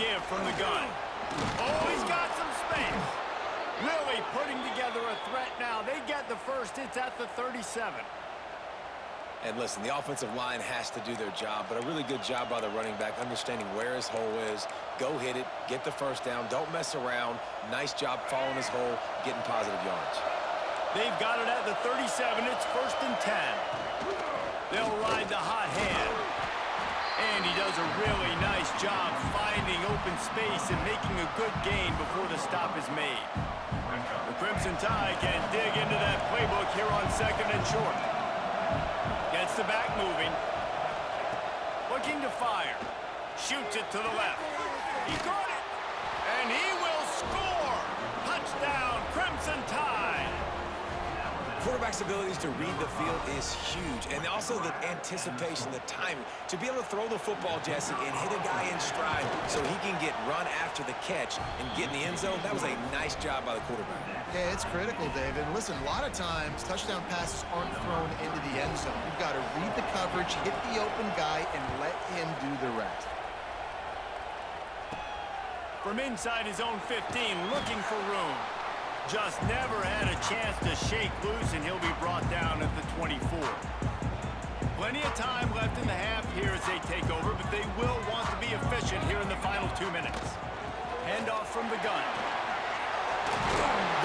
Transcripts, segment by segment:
give from the gun. Oh, he's got some space. Really putting together a threat now. They get the first. It's at the 37. And listen, the offensive line has to do their job, but a really good job by the running back, understanding where his hole is. Go hit it, get the first down, don't mess around. Nice job following his hole, getting positive yards. They've got it at the 37. It's 1st and 10. They'll ride the hot hand. And he does a really nice job finding open space and making a good gain before the stop is made. The Crimson Tide can dig into that playbook here on 2nd and short. Gets the back moving. Looking to fire. Shoots it to the left. He got it. And he will score. Touchdown, Crimson Tide. Quarterback's abilities to read the field is huge, and also the anticipation, the timing. To be able to throw the football, Jesse, and hit a guy in stride so he can get run after the catch and get in the end zone, that was a nice job by the quarterback. Yeah, it's critical, David. Listen, a lot of times, touchdown passes aren't thrown into the end zone. You've got to read the coverage, hit the open guy, and let him do the rest. From inside his own 15, looking for room. Just never had a chance to shake loose, and he'll be brought down at the 24. Plenty of time left in the half here as they take over, but they will want to be efficient here in the final 2 minutes. Handoff from the gun.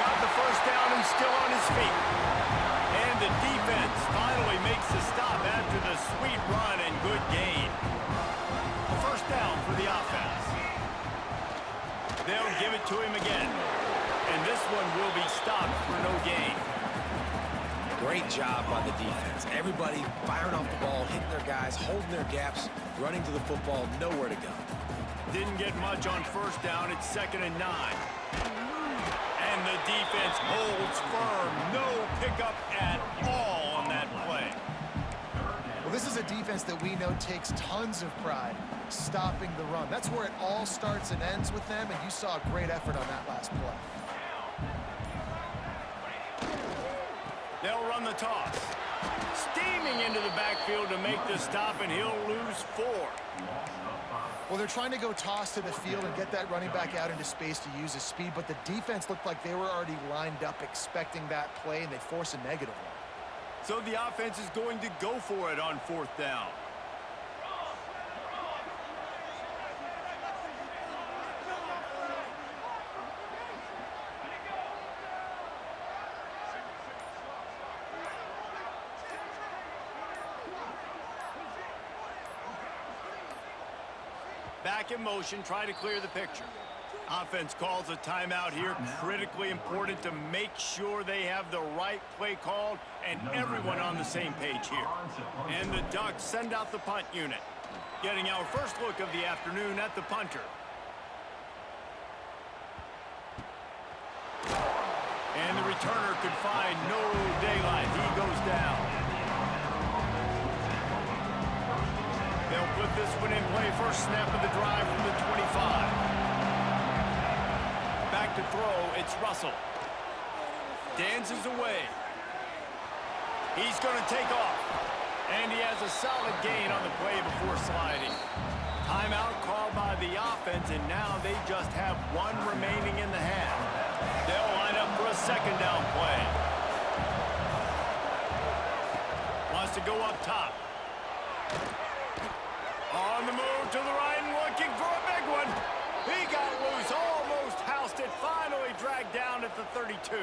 Got the first down and still on his feet. And the defense finally makes the stop after the sweet run and good gain. A first down for the offense. They'll give it to him again. And this one will be stopped for no gain. Great job by the defense. Everybody firing off the ball, hitting their guys, holding their gaps, running to the football, nowhere to go. Didn't get much on first down. It's 2nd and 9. And the defense holds firm. No pickup at all on that play. Well, this is a defense that we know takes tons of pride stopping the run. That's where it all starts and ends with them, and you saw a great effort on that last play. They'll run the toss. Steaming into the backfield to make the stop, and he'll lose 4. Well, they're trying to go toss to the field and get that running back out into space to use his speed, but the defense looked like they were already lined up expecting that play, and they force a negative one. So the offense is going to go for it on 4th down. Back in motion, try to clear the picture. Offense calls a timeout here. Critically important to make sure they have the right play called and everyone on the same page here. And the Ducks send out the punt unit. Getting our first look of the afternoon at the punter. And the returner could find no daylight. He goes down. They'll put this one in play. First snap of the drive from the 25. Back to throw, it's Russell. Dances away. He's going to take off. And he has a solid gain on the play before sliding. Timeout called by the offense, and now they just have one remaining in the half. They'll line up for a 2nd down play. Wants to go up top. On the move to the right and looking for a big one. He got loose, almost housed it, finally dragged down at the 32.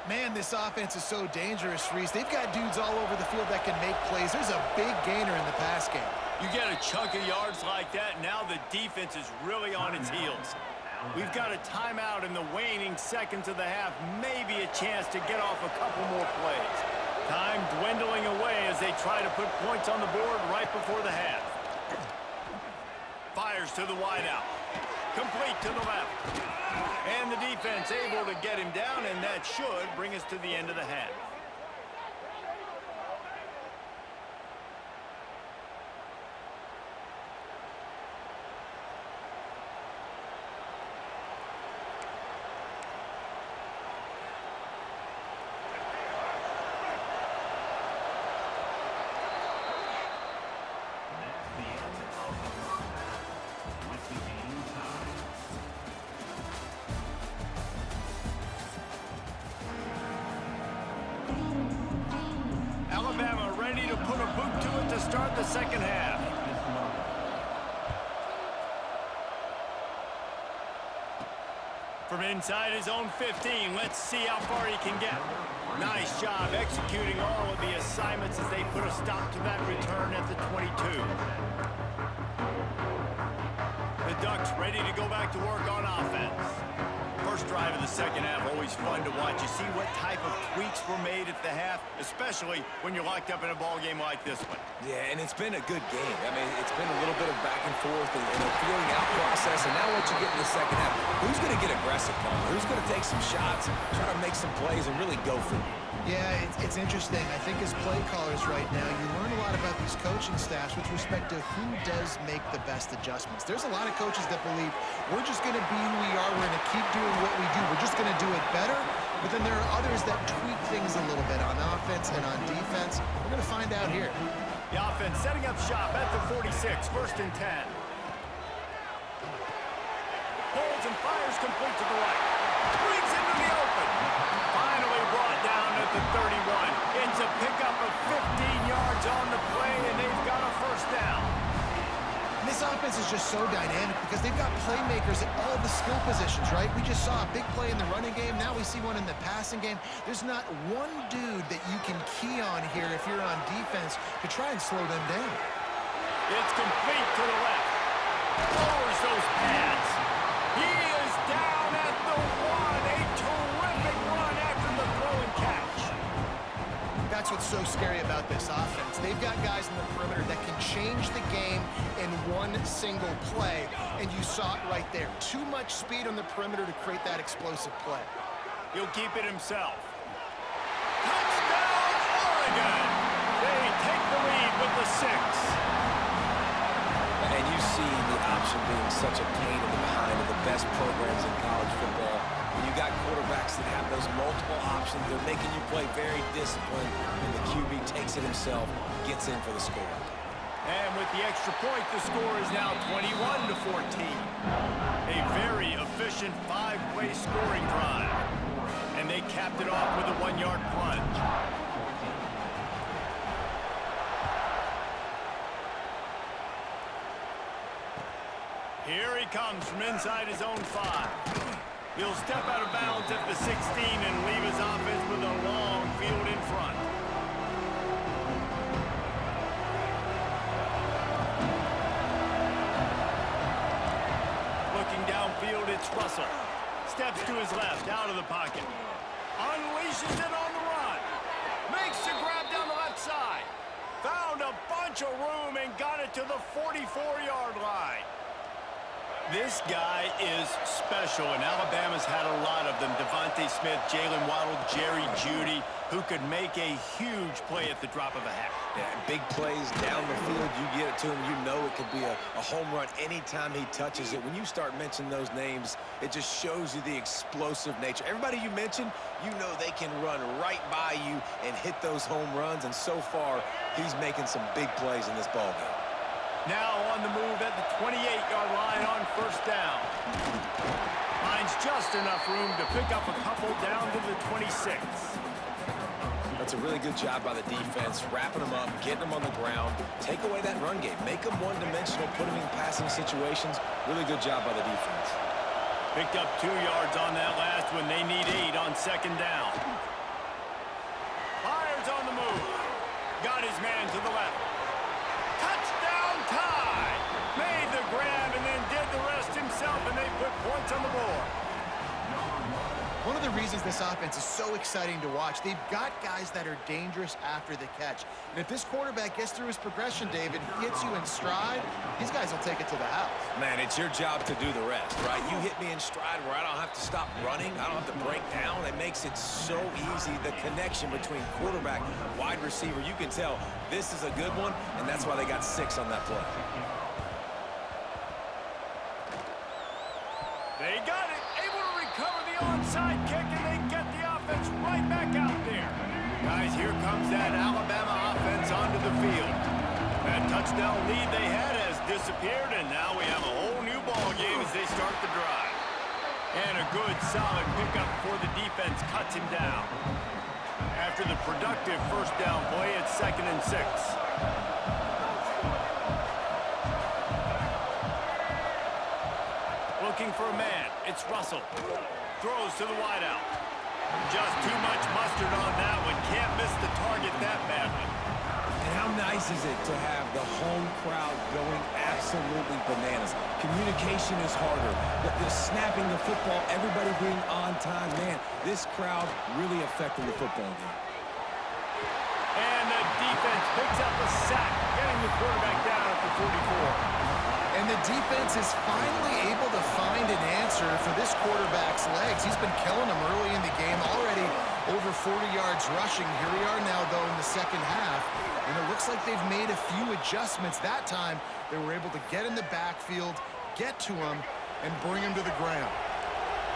Man, this offense is so dangerous, Reese. They've got dudes all over the field that can make plays. There's a big gainer in the pass game. You get a chunk of yards like that, now the defense is really on its heels. We've got a timeout in the waning seconds of the half, maybe a chance to get off a couple more plays. Time dwindling away as they try to put points on the board right before the half. Fires to the wideout. Complete to the left. And the defense able to get him down, and that should bring us to the end of the half. field to start the second half. From inside his own 15, let's see how far he can get. Nice job executing all of the assignments as they put a stop to that return at the 22. The Ducks ready to go back to work on offense. First drive of the second half, always fun to watch. You see what type of tweaks were made at the half, especially when you're locked up in a ball game like this one. Yeah, and it's been a good game. I mean, it's been a little bit of back and forth and a feeling out process, and now what you get in the second half, who's going to get aggressive, Paul? Who's going to take some shots, try to make some plays, and really go for it? Yeah, it's interesting. I think as play callers right now, you learn a lot about these coaching staffs with respect to who does make the best adjustments. There's a lot of coaches that believe we're just going to be who we are. We're going to keep doing what we do. We're just going to do it better. But then there are others that tweak things a little bit on offense and on defense. We're going to find out here. The offense setting up shop at the 46, first and 10. Holds and fires complete to the right. Brings into the open. Finally brought down at the 31. It's a pickup of 15 yards on the play, and they've got a first down. And this offense is just so dynamic because they've got playmakers at all the skill positions, right? We just saw a big play in the running game. Now we see one in the passing game. There's not one dude that you can key on here if you're on defense to try and slow them down. It's complete to the left. Lowers those pads. He is down at the 1. A terrific run after the throw and catch. That's what's so scary about this offense. They've got guys in the perimeter that can change the game in one single play, and you saw it right there. Too much speed on the perimeter to create that explosive play. He'll keep it himself. Touchdown, Oregon! They take the lead with the 6. And you see the option being such a pain in the behind of the best programs in college football. When you got quarterbacks that have those multiple options, they're making you play very disciplined, and the QB takes it himself, gets in for the score. And with the extra point, the score is now 21-14. A very efficient 5-play scoring drive. And they capped it off with a 1-yard plunge. Here he comes from inside his own 5. He'll step out of bounds at the 16 and leave his offense with a long field in front. Looking downfield, it's Russell. Steps to his left, out of the pocket. Unleashes it on the run. Makes the grab down the left side. Found a bunch of room and got it to the 44-yard line. This guy is special, and Alabama's had a lot of them. Devontae Smith, Jalen Waddle, Jerry Jeudy, who could make a huge play at the drop of a hat. Yeah, big plays down the field, you get it to him, you know it could be a home run anytime he touches it. When you start mentioning those names, it just shows you the explosive nature. Everybody you mentioned, you know they can run right by you and hit those home runs, and so far, he's making some big plays in this ballgame. Now on the move at the 28-yard line on first down. Finds just enough room to pick up a couple down to the 26. That's a really good job by the defense, wrapping them up, getting them on the ground, take away that run game, make them one-dimensional, put them in passing situations. Really good job by the defense. Picked up 2 yards on that last one. They need 8 on second down. Fires on the move. Got his man to the left. Touchdown tie! Made the grab and then did the rest himself, and they put points on the board. One of the reasons this offense is so exciting to watch, they've got guys that are dangerous after the catch. And if this quarterback gets through his progression, David, gets you in stride, these guys will take it to the house. Man, it's your job to do the rest, right? You hit me in stride where I don't have to stop running. I don't have to break down. It makes it so easy. The connection between quarterback and wide receiver, you can tell this is a good one, and that's why they got 6 on that play. They got it. Able to recover the onside kick, and they get the offense right back out there. Guys, here comes that Alabama offense onto the field. That touchdown lead they had has disappeared, and now we have a whole new ball game as they start the drive. And a good, solid pickup before the defense cuts him down. After the productive first down play, it's 2nd and 6. Looking for a man. It's Russell. Throws to the wideout. Just too much mustard on that one. Can't miss the target that badly. And how nice is it to have the home crowd going absolutely bananas? Communication is harder. The snapping the football, everybody being on time. Man, this crowd really affecting the football game. And the defense picks up a sack, getting the quarterback down at the 44. And the defense is finally able to find an answer for this quarterback's legs. He's been killing them early in the game, already over 40 yards rushing. Here we are now, though, in the second half. And it looks like they've made a few adjustments. That time, they were able to get in the backfield, get to him, and bring him to the ground.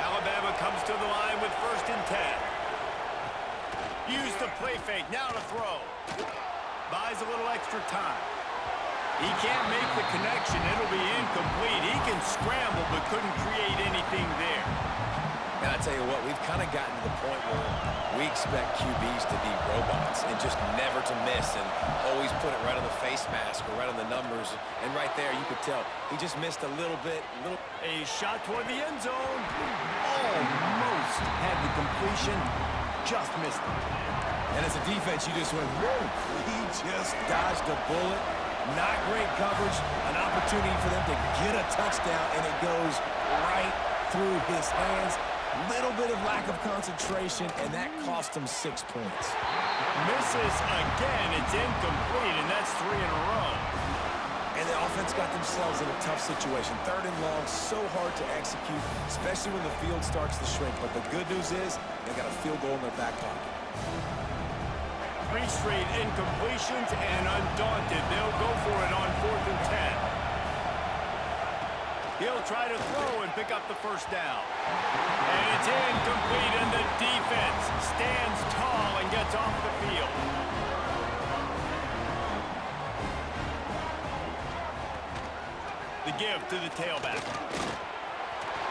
Alabama comes to the line with 1st and 10. Use the play fake, now to throw. Buys a little extra time. He can't make the connection. It'll be incomplete. He can scramble, but couldn't create anything there. And I tell you what, we've kind of gotten to the point where we expect QBs to be robots and just never to miss and always put it right on the face mask or right on the numbers. And right there, you could tell he just missed a little bit. A shot toward the end zone. Almost had the completion. Just missed it. And as a defense, you just went, whoa, he just dodged a bullet. Not great coverage, an opportunity for them to get a touchdown, and it goes right through his hands. Little bit of lack of concentration, and that cost him 6 points. Misses again. It's incomplete, and that's 3 in a row. And the offense got themselves in a tough situation. 3rd and long, so hard to execute, especially when the field starts to shrink. But the good news is they got a field goal in their back pocket. 3 straight incompletions, and undaunted, they'll go for it on 4th and 10. He'll try to throw and pick up the 1st down. And it's incomplete, and the defense stands tall and gets off the field. The give to the tailback.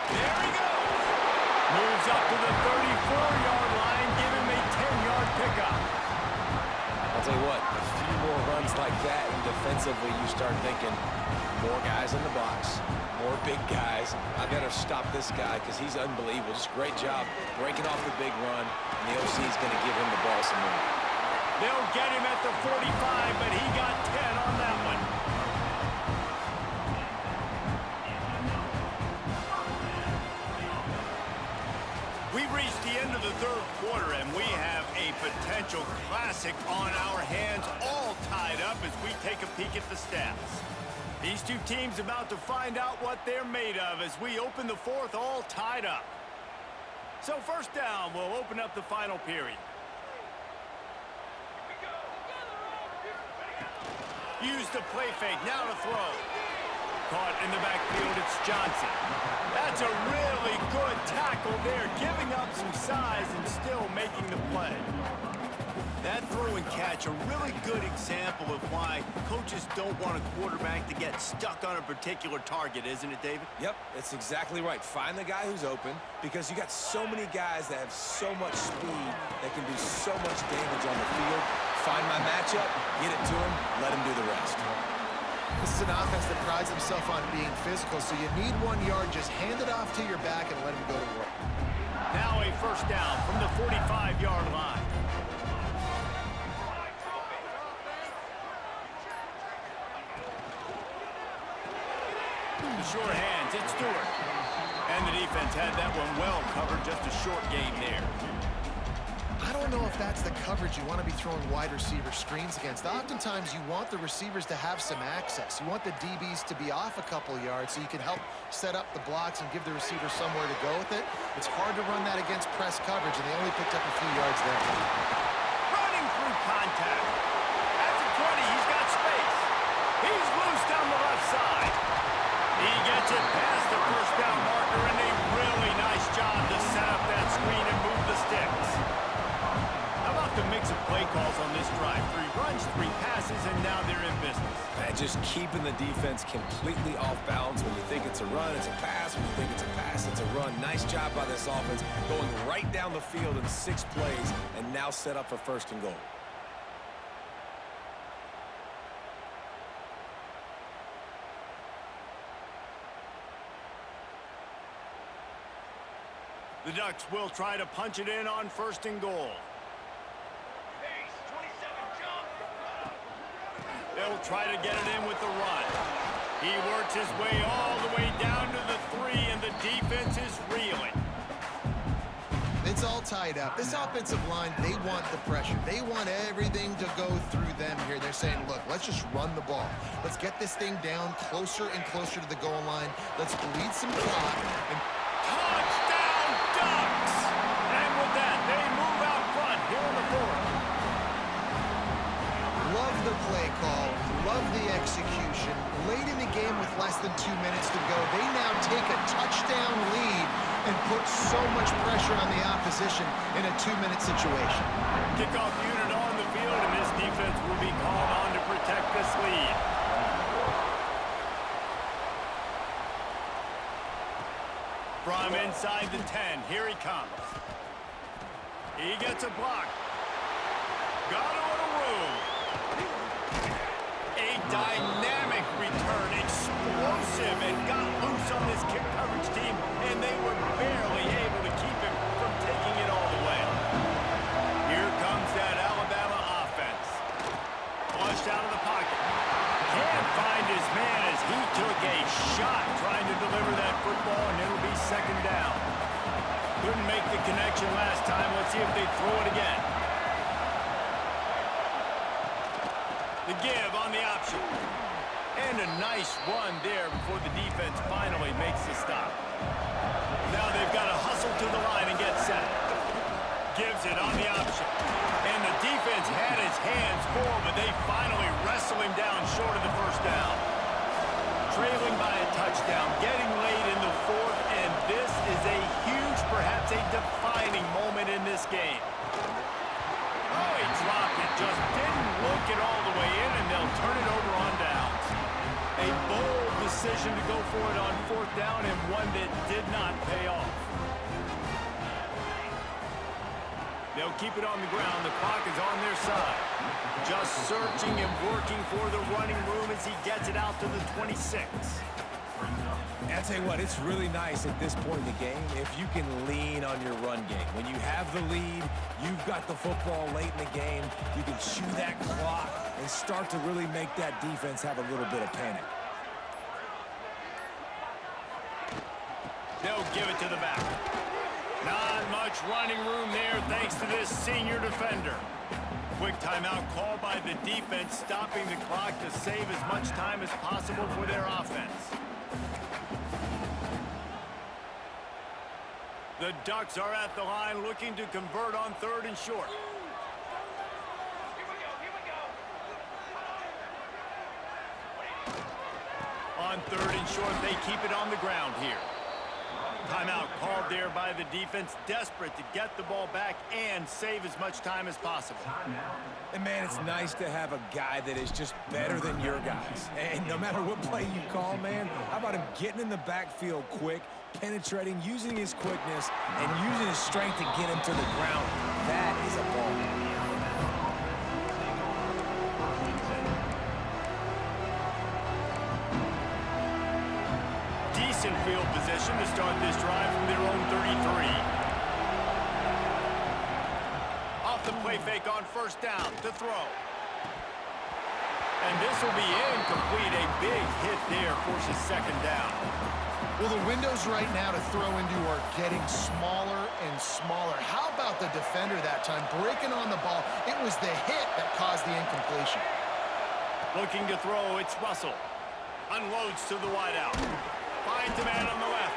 There he goes! Moves up to the 34-yard line, give him a 10-yard pickup. I'll tell you what, a few more runs like that, and defensively you start thinking, more guys in the box, more big guys. I better stop this guy because he's unbelievable. Just great job breaking off the big run, and the OC is going to give him the ball some more. They'll get him at the 45, but he got 10 on that one. We've reached the end of the 3rd quarter, and we have a potential classic on our hands, all tied up as we take a peek at the stats. These two teams about to find out what they're made of as we open the 4th, all tied up. So 1st down, we'll open up the final period. Use the play fake, now to throw. Caught in the backfield, it's Johnson. That's a really good tackle there, giving up some size and still making the play. That throw and catch, a really good example of why coaches don't want a quarterback to get stuck on a particular target, isn't it, David? Yep, that's exactly right. Find the guy who's open because you got so many guys that have so much speed that can do so much damage on the field. Find my matchup, get it to him, let him do the rest. This is an offense that prides himself on being physical, so you need 1 yard, just hand it off to your back and let him go to work. Now a 1st down from the 45-yard line. The short hands, it's Stewart. And the defense had that one well covered, just a short game there. I don't know if that's the coverage you want to be throwing wide receiver screens against. Oftentimes, you want the receivers to have some access. You want the DBs to be off a couple yards so you can help set up the blocks and give the receiver somewhere to go with it. It's hard to run that against press coverage, and they only picked up a few yards there. Running through contact. At the 20, he's got space. He's loose down the left side. He gets it past the 1st down marker, and a really nice job to set up that screen and move the sticks. How about the mix of play calls on this drive? 3 runs, 3 passes, and now they're in business. And just keeping the defense completely off balance. When you think it's a run, it's a pass. When you think it's a pass, it's a run. Nice job by this offense going right down the field in 6 plays and now set up for 1st and goal. The Ducks will try to punch it in on 1st and goal. They'll try to get it in with the run. He works his way all the way down to the 3, and the defense is reeling. It's all tied up. This offensive line, they want the pressure. They want everything to go through them here. They're saying, look, let's just run the ball. Let's get this thing down closer and closer to the goal line. Let's bleed some clock. And touchdown, Ducks! And with that, they move out front here in the 4th. Love the play call. Love the execution. Late in the game with less than 2 minutes to go, they now take a touchdown lead and put so much pressure on the opposition in a 2-minute situation. Kickoff unit on the field, and this defense will be called on to protect this lead. From inside the 10, here he comes. He gets a block. Got a little room. A dynamic return, explosive, and got loose on this kick coverage team, and they were barely able to keep him from taking it all the way. Here comes that Alabama offense. Flushed out of the pocket. Can't find his man as he took a shot trying to deliver that football, and it'll be 2nd down. Couldn't make the connection last time. Let's see if they throw it again. The give on the option. And a nice run there before the defense finally makes the stop. Now they've got to hustle to the line and get set. Gives it on the option. And the defense had his hands full, but they finally wrestle him down short of the 1st down. Trailing by a touchdown, getting late in the 4th, and this is a huge, perhaps a defining moment in this game. Oh, he dropped it, just didn't look it all the way in, and they'll turn it over on downs. A bold decision to go for it on 4th down, and one that did not pay off. They'll keep it on the ground. The clock is on their side. Just searching and working for the running room as he gets it out to the 26. And I'll tell you what, it's really nice at this point in the game if you can lean on your run game. When you have the lead, you've got the football late in the game, you can chew that clock and start to really make that defense have a little bit of panic. They'll give it to the back. Not much running room there thanks to this senior defender. Quick timeout called by the defense, stopping the clock to save as much time as possible for their offense. The Ducks are at the line looking to convert on 3rd and short. On 3rd and short, they keep it on the ground here. Timeout called there by the defense, desperate to get the ball back and save as much time as possible. And, man, it's nice to have a guy that is just better than your guys. And no matter what play you call, man, how about him getting in the backfield quick, penetrating, using his quickness, and using his strength to get him to the ground. That is a ball. Decent field position to start this drive from their own 33. Off the play fake on 1st down to throw. And this will be incomplete. A big hit there forces 2nd down. Well, the windows right now to throw into are getting smaller and smaller. How about the defender that time breaking on the ball? It was the hit that caused the incompletion. Looking to throw, it's Russell. Unloads to the wideout. Finds a man on the left.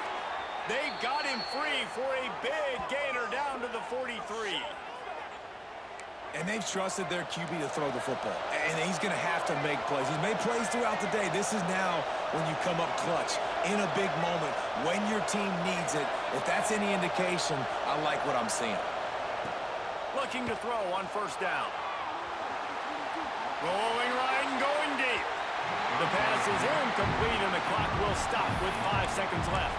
They got him free for a big gainer down to the 43. And they've trusted their QB to throw the football. And he's going to have to make plays. He's made plays throughout the day. This is now when you come up clutch in a big moment when your team needs it. If that's any indication, I like what I'm seeing. Looking to throw on 1st down. Rolling right and going deep. The pass is incomplete, and the clock will stop with 5 seconds left.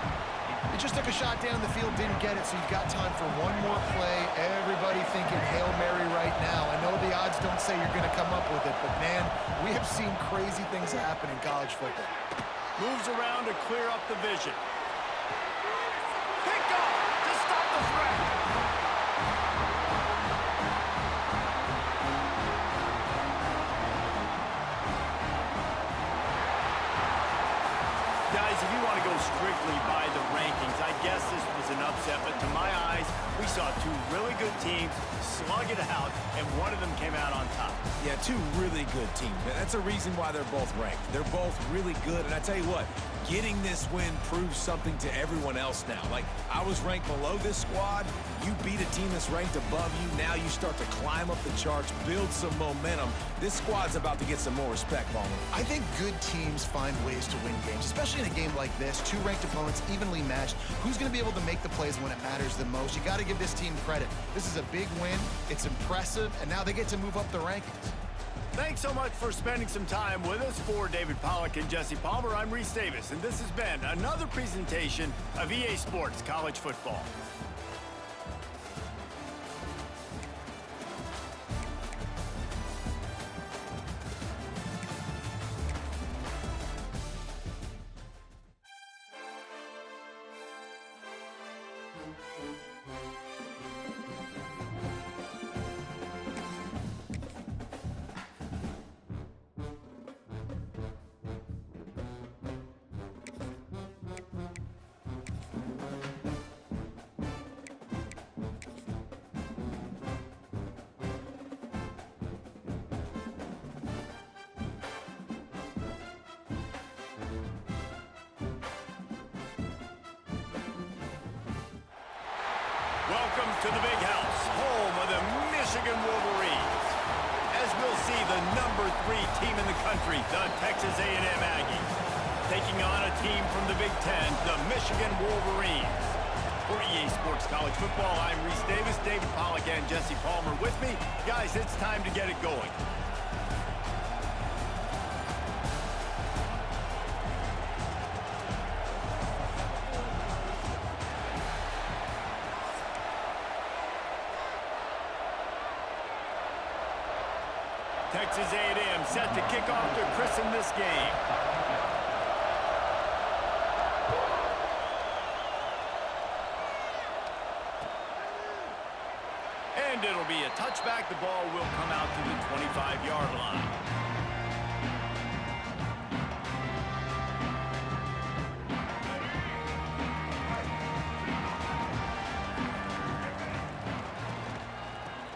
He just took a shot down the field, didn't get it, so you've got time for one more play. Everybody thinking Hail Mary right now. I know the odds don't say you're going to come up with it, but, man, we have seen crazy things happen in college football. Moves around to clear up the vision. Picked off to stop the triple threat. Guys, if you want to go strictly by the rankings, I guess this was an upset, but to my eyes, we saw two really good teams slug it out, and one of them came out on top. Yeah, two really good teams. That's a reason why they're both ranked. They're both really good, and I tell you what, getting this win proves something to everyone else now. Like, I was ranked below this squad. You beat a team that's ranked above you. Now you start to climb up the charts, build some momentum. This squad's about to get some more respect, Palmer. I think good teams find ways to win games, especially in a game like this. Two ranked opponents, evenly matched. Who's going to be able to make the plays when it matters the most? You got to give this team credit. This is a big win. It's impressive, and now they get to move up the rankings. Thanks so much for spending some time with us. For David Pollack and Jesse Palmer, I'm Reese Davis, and this has been another presentation of EA Sports College Football. Welcome to the Big House, home of the Michigan Wolverines. As we'll see, the #3 team in the country, the Texas A&M Aggies, taking on a team from the Big Ten, the Michigan Wolverines. For EA Sports College Football, I'm Reese Davis, David Pollack, and Jesse Palmer with me. Guys, it's time to get it going. Texas A&M set to kick off to christen this game. And it'll be a touchback. The ball will come out to the 25-yard line.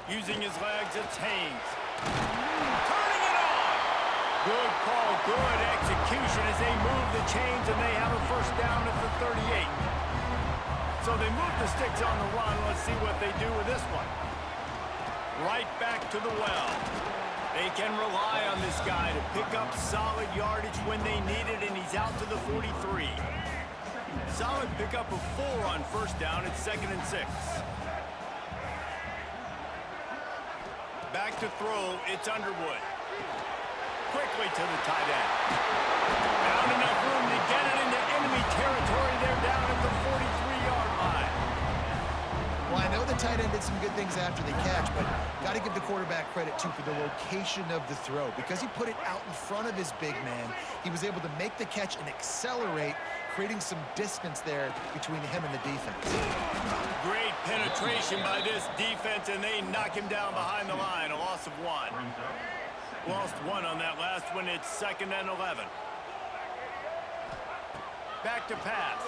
Using his legs, it's Haynes. Turning it on. Good call, good execution as they move the chains, and they have a first down at the 38. So they move the sticks on the run. Let's see what they do with this one. Right back to the well. They can rely on this guy to pick up solid yardage when they need it, and he's out to the 43. Solid pickup of 4 on first down. It's 2nd and 6. Back to throw, it's Underwood. Quickly to the tight end. Not enough room to get it into enemy territory. They're down at the 43-yard line. Well, I know the tight end did some good things after the catch, but got to give the quarterback credit, too, for the location of the throw. Because he put it out in front of his big man, he was able to make the catch and accelerate, creating some distance there between him and the defense. Great penetration by this defense, and they knock him down behind the line. A loss of 1. Lost 1 on that last one. It's 2nd and 11. Back to pass.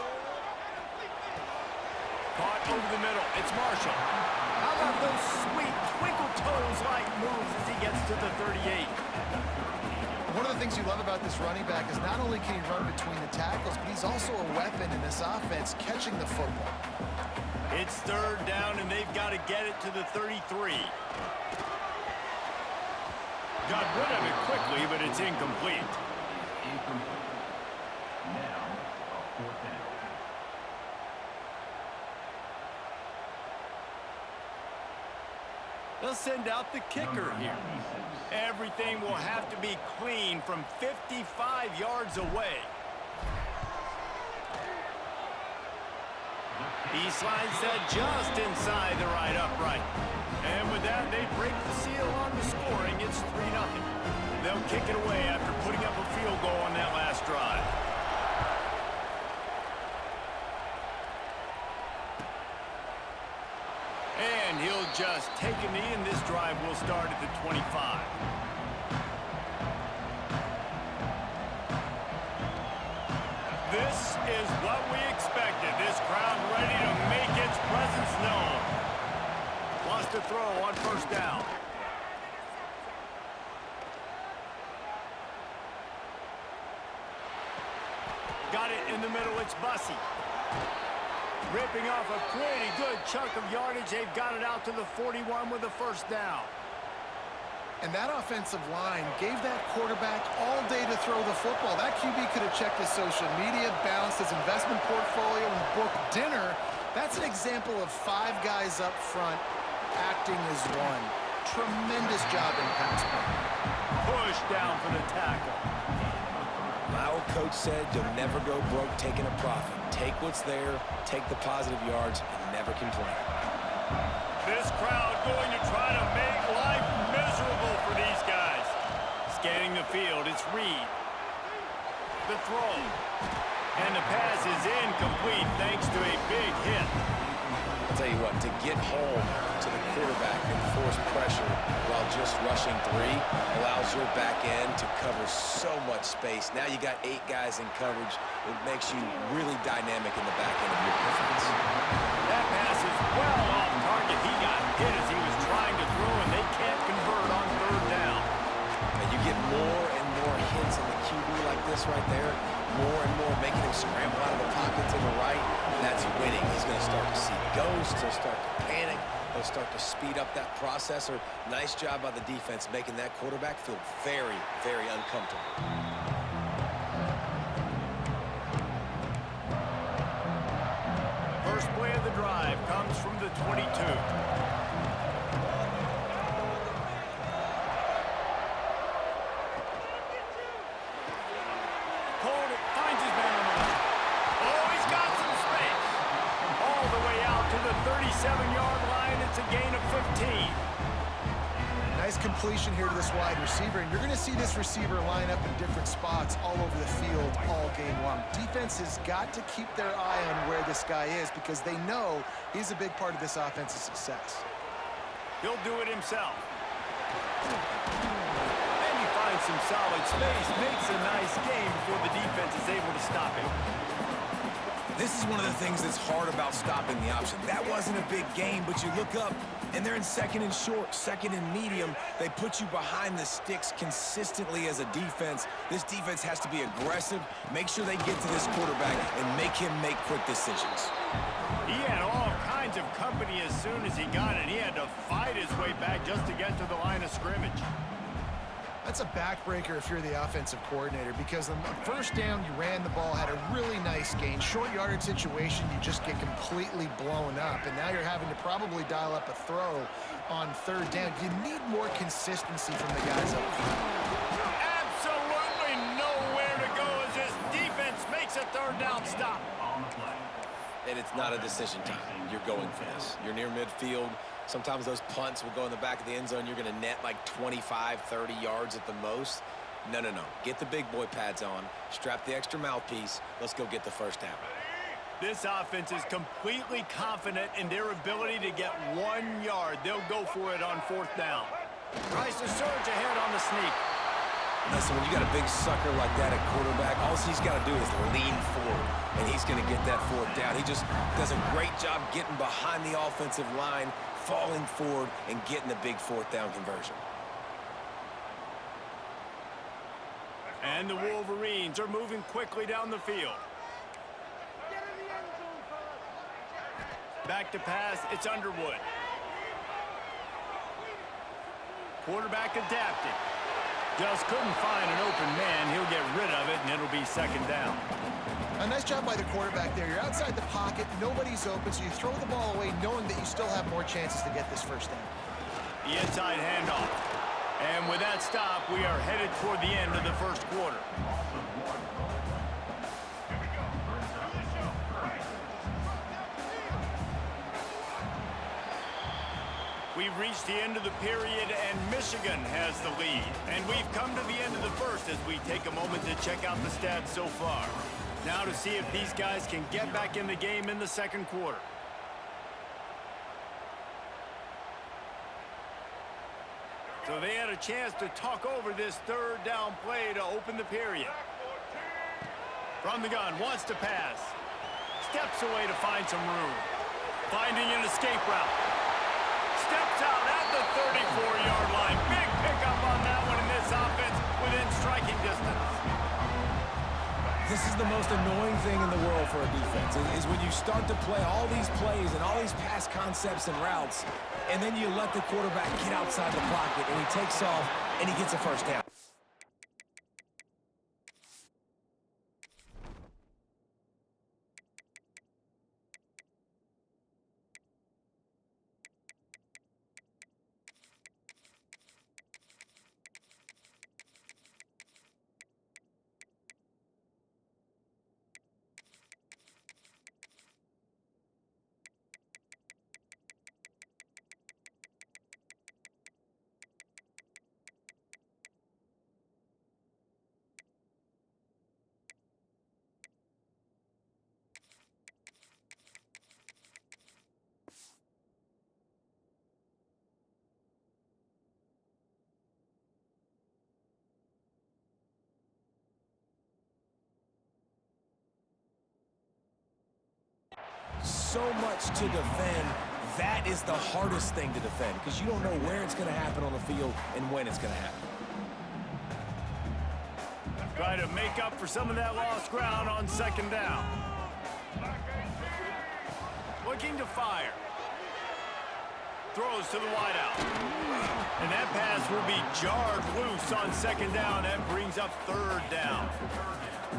Caught over the middle. It's Marshall. How about those sweet twinkle toes-like moves as he gets to the 38? One of the things you love about this running back is not only can he run between the tackles, but he's also a weapon in this offense, catching the football. It's 3rd down, and they've got to get it to the 33. Got rid of it quickly, but it's incomplete. Now, 4th down. They'll send out the kicker here. Everything will have to be clean from 55 yards away. He slides that just inside the right upright. And with that, they break the seal on the scoring. It's 3-0. They'll kick it away after putting up a field goal on that last drive. he'll just take a knee, and this drive will start at the 25. This is what we expected. This crowd ready to make its presence known. Lost to throw on first down. Got it in the middle. It's Bussey. Ripping off a pretty good chunk of yardage. They've got it out to the 41 with a first down. And that offensive line gave that quarterback all day to throw the football. That QB could have checked his social media, balanced his investment portfolio, and booked dinner. That's an example of 5 guys up front acting as one. Tremendous job in pass play. Push down for the tackle. My old coach said you'll never go broke taking a profit. Take what's there, take the positive yards, and never complain. This crowd going to try to make life miserable for these guys. Scanning the field, it's Reed. The throw. And the pass is incomplete thanks to a big hit. I'll tell you what, to get home to the quarterback and force pressure while just rushing 3 allows your back end to cover so much space. Now you got 8 guys in coverage. It makes you really dynamic in the back end of your defense. That pass is well off target. He got hit as he was trying to throw, and they can't convert on third down. And you get more and more hits in the QB like this right there, more and more making him scramble out of the pocket to the right. That's winning. He's going to start to see ghosts. He'll start to panic. He'll start to speed up that processor. Nice job by the defense making that quarterback feel very, very uncomfortable. First play of the drive comes from the 22. Pulled it, finds his man on the left. Oh, he's got some space. All the way out to the 37-yard line. It's a gain of 15. Nice completion here to this wide receiver, and you're going to see this receiver line up in different spots all over the field all game long. Defense has got to keep their eye on where this guy is because they know he's a big part of this offense's success. He'll do it himself. And he finds some solid space, makes a nice game before the defense is able to stop him. This is one of the things that's hard about stopping the option. That wasn't a big game, but you look up, and they're in second and short, second and medium. They put you behind the sticks consistently as a defense. This defense has to be aggressive, make sure they get to this quarterback, and make him make quick decisions. He had all kinds of company as soon as he got it. He had to fight his way back just to get to the line of scrimmage. That's a backbreaker if you're the offensive coordinator because on first down, you ran the ball, had a really nice gain. Short yardage situation, you just get completely blown up, and now you're having to probably dial up a throw on third down. You need more consistency from the guys up front. Absolutely nowhere to go as this defense makes a third down stop. And it's not a decision time. You're going for this. You're near midfield. Sometimes those punts will go in the back of the end zone. You're going to net like 25, 30 yards at the most. No. Get the big boy pads on. Strap the extra mouthpiece. Let's go get the first down. This offense is completely confident in their ability to get 1 yard. They'll go for it on fourth down. Tries to surge ahead on the sneak. Listen, when you got a big sucker like that at quarterback, all he's got to do is lean forward, and he's going to get that fourth down. He just does a great job getting behind the offensive line, falling forward, and getting the big fourth down conversion. And the Wolverines are moving quickly down the field. Back to pass, it's Underwood. Quarterback adapted. Just couldn't find an open man. He'll get rid of it, and it'll be second down. A nice job by the quarterback there. You're outside the pocket, nobody's open, so you throw the ball away knowing that you still have more chances to get this first down. The inside handoff. And with that stop, we are headed toward the end of the first quarter. We've reached the end of the period, and Michigan has the lead. And we've come to the end of the first as we take a moment to check out the stats so far. Now to see if these guys can get back in the game in the second quarter. So they had a chance to talk over this third down play to open the period. From the gun, wants to pass. Steps away to find some room. Finding an escape route. Steps out at the 34-yard line. Big pickup on that one in this offense within striking distance. This is the most annoying thing in the world for a defense, is when you start to play all these plays and all these pass concepts and routes, and then you let the quarterback get outside the pocket, and he takes off, and he gets a first down. So much to defend. That is the hardest thing to defend because you don't know where it's going to happen on the field and when it's going to happen. Try to make up for some of that lost ground on second down. Looking to fire. Throws to the wideout. And that pass will be jarred loose on second down. That brings up third down.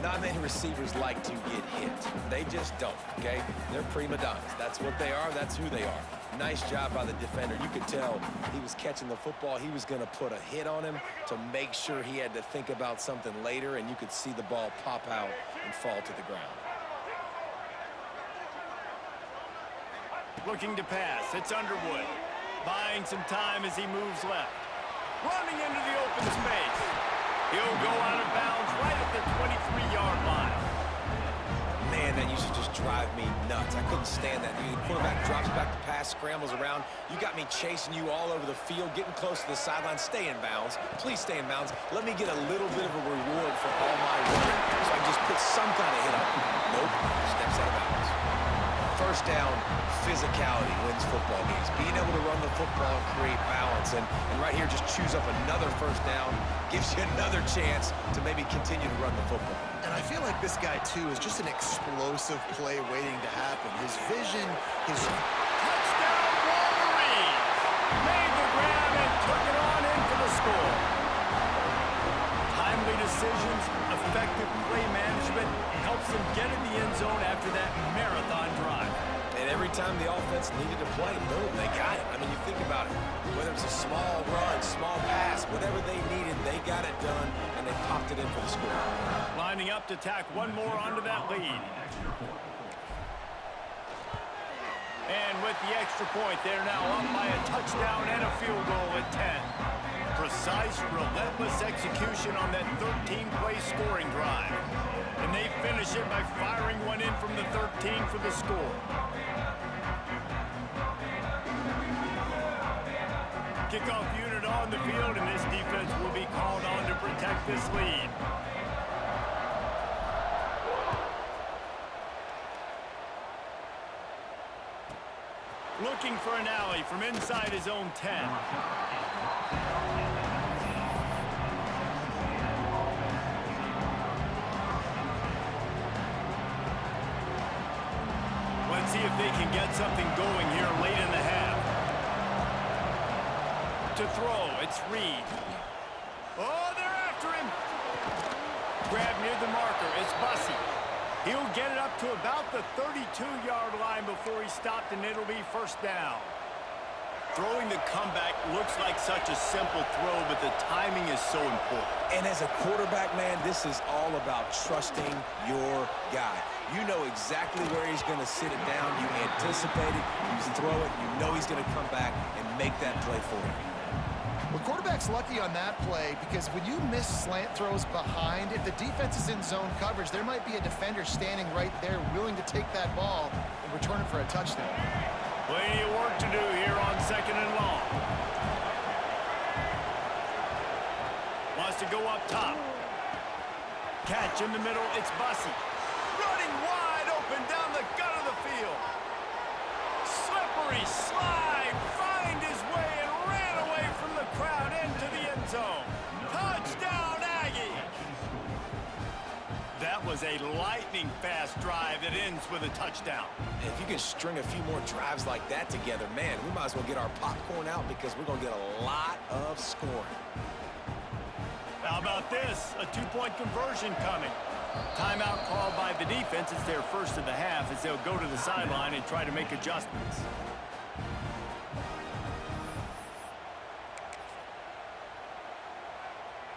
Not many receivers like to get hit. They just don't, okay? They're prima donnas. That's what they are. That's who they are. Nice job by the defender. You could tell he was catching the football. He was going to put a hit on him to make sure he had to think about something later, and you could see the ball pop out and fall to the ground. Looking to pass. It's Underwood. Buying some time as he moves left. Running into the open space. He'll go out of bounds right at the 23-yard line. Man, that used to just drive me nuts. I couldn't stand that. The quarterback drops back to pass, scrambles around. You got me chasing you all over the field, getting close to the sideline. Stay in bounds. Please stay in bounds. Let me get a little bit of a reward for all my running so I can just put some kind of hit on you. Nope. Steps out of bounds. First down, physicality wins football games. Being able to run the football and create balance. And right here, just choose up another first down. Gives you another chance to maybe continue to run the football. And I feel like this guy, too, is just an explosive play waiting to happen. His vision, his... Touchdown, Wolverines! Made the grab and took it on in for the score. Timely decisions, effective play management helps them get in the end zone after that marathon drive. And every time the offense needed to play, boom, they got it. I mean, you think about it. Whether it's a small run, small pass, whatever they needed, they got it done, and they popped it in for the score. Lining up to tack one more onto that lead. And with the extra point, they're now up by a touchdown and a field goal at 10. Precise, relentless execution on that 13-play scoring drive. And they finish it by firing one in from the 13 for the score. Kickoff unit on the field, and this defense will be called on to protect this lead. Looking for an alley from inside his own 10. Let's see if they can get something going here late in the half. To throw, it's Reed. Oh, they're after him. Grab near the marker, it's Bussey. He'll get it up to about the 32-yard line before he stopped, and it'll be first down. Throwing the comeback looks like such a simple throw, but the timing is so important. And as a quarterback, man, this is all about trusting your guy. You know exactly where he's going to sit it down. You anticipate it. You throw it. You know he's going to come back and make that play for you. Well, quarterback's lucky on that play because when you miss slant throws behind, if the defense is in zone coverage, there might be a defender standing right there willing to take that ball and return it for a touchdown. Plenty of work to do here on second and long. has to go up top. Catch in the middle, it's Bussey. Running wide open down the gut of the field. Slippery slide, find his way and ran away from the crowd into the end zone. Touchdown, Aggies! That was a lightning-fast drive that ends with a touchdown. And if you can string a few more drives like that together, man, we might as well get our popcorn out because we're going to get a lot of scoring. How about this? A two-point conversion coming. Timeout called by the defense. It's their first of the half as they'll go to the sideline and try to make adjustments.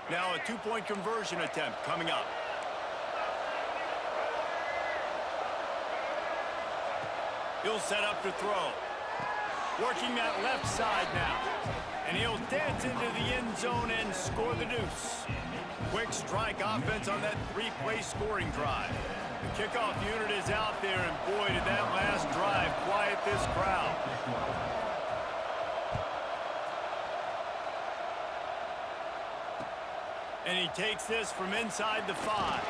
Now a two-point conversion attempt coming up. He'll set up to throw. Working that left side now. And he'll dance into the end zone and score the deuce. Quick strike offense on that three-play scoring drive. The kickoff unit is out there, and boy, did that last drive quiet this crowd. And he takes this from inside the 5.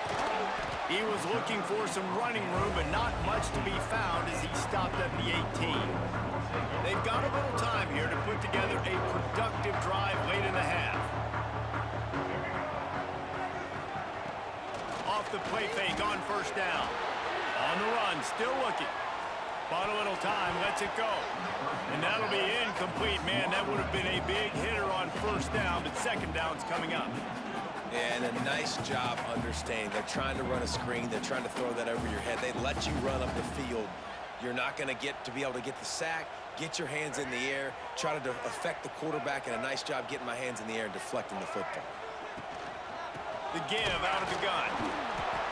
He was looking for some running room, but not much to be found as he stopped at the 18. They've got a little time here to put together a productive drive late in the half. Off the play fake on first down. On the run, still looking. Bought a little time, lets it go. And that'll be incomplete. Man, that would have been a big hitter on first down, but second down's coming up. And a nice job understanding. They're trying to run a screen. They're trying to throw that over your head. They let you run up the field. You're not going to be able to get the sack, get your hands in the air, try to affect the quarterback, and a nice job getting my hands in the air and deflecting the football. The give out of the gun.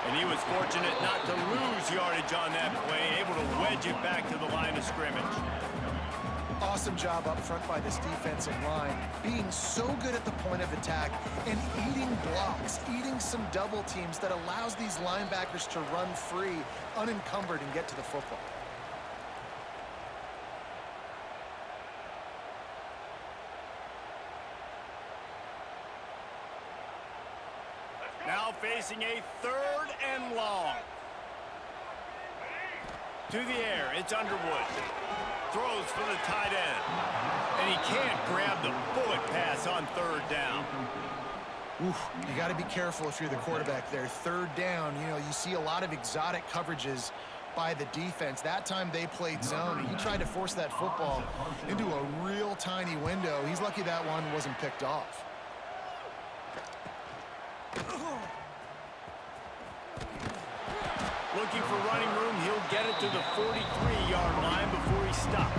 And he was fortunate not to lose yardage on that play, able to wedge it back to the line of scrimmage. Awesome job up front by this defensive line, being so good at the point of attack and eating blocks, eating some double teams that allows these linebackers to run free, unencumbered, and get to the football. Now facing a 3rd and long. To the air, it's Underwood. Throws for the tight end. And he can't grab the bullet pass on 3rd down. Oof, you got to be careful if you're the quarterback there. 3rd down, you know, you see a lot of exotic coverages by the defense. That time they played zone, and he tried to force that football into a real tiny window. He's lucky that one wasn't picked off. Looking for running room, he'll get it to the 43-yard line before he stops.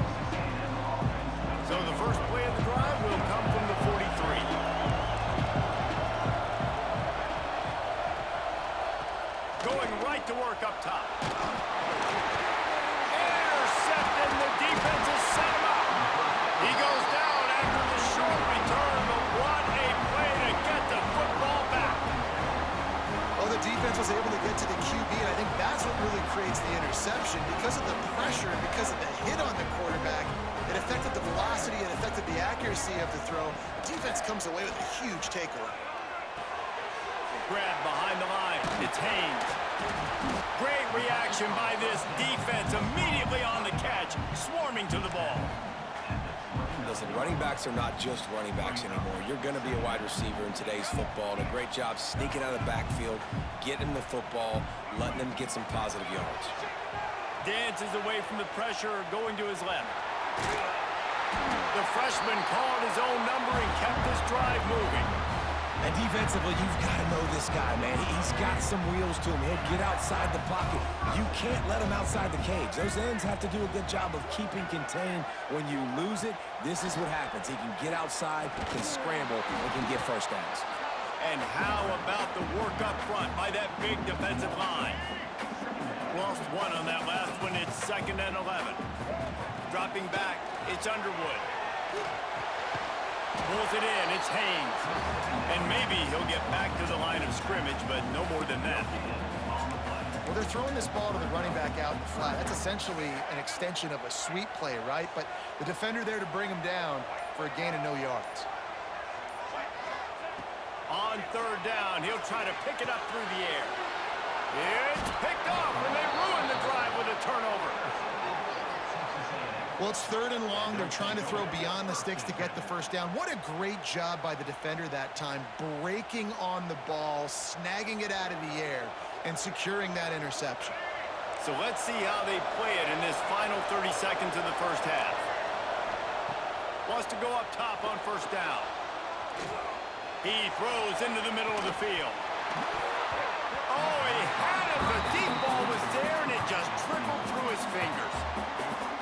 So the first play of the drive will come from the 43. Going right to work up top. Intercepted, the defense has set him up. He goes down after the short return, but what a play to get the football back. Well, the defense was able to get to the QB, and I think that's what really creates the interception. Because of the pressure and because of the hit on the quarterback, it affected the velocity, it affected the accuracy of the throw. The defense comes away with a huge takeaway. Grab behind the line. It's Haynes. Great reaction by this defense. Immediately on the catch, swarming to the ball. Listen, running backs are not just running backs anymore. You're going to be a wide receiver in today's football. And a great job sneaking out of the backfield, getting the football, letting them get some positive yards. Dances away from the pressure, going to his left. The freshman called his own number and kept this drive moving. And defensively, you've got to know this guy, man. He's got some wheels to him. He'll get outside the pocket. You can't let him outside the cage. Those ends have to do a good job of keeping contained. When you lose it, this is what happens. He can get outside, can scramble, and can get first downs. And how about the work up front by that big defensive line? Lost one on that last one. It's 2nd and 11. Dropping back, it's Underwood. Pulls it in, it's Haynes. And maybe he'll get back to the line of scrimmage, but no more than that. Well, they're throwing this ball to the running back out in the flat. That's essentially an extension of a sweep play, right? But the defender there to bring him down for a gain of no yards. On third down, he'll try to pick it up through the air. It's picked off, and they ruin the drive with a turnover. Well, it's third and long. They're trying to throw beyond the sticks to get the first down. What a great job by the defender that time, breaking on the ball, snagging it out of the air, and securing that interception. So let's see how they play it in this final 30 seconds of the first half. Wants to go up top on first down. He throws into the middle of the field. Oh, he had it. The deep ball was there, and it just trickled through his fingers.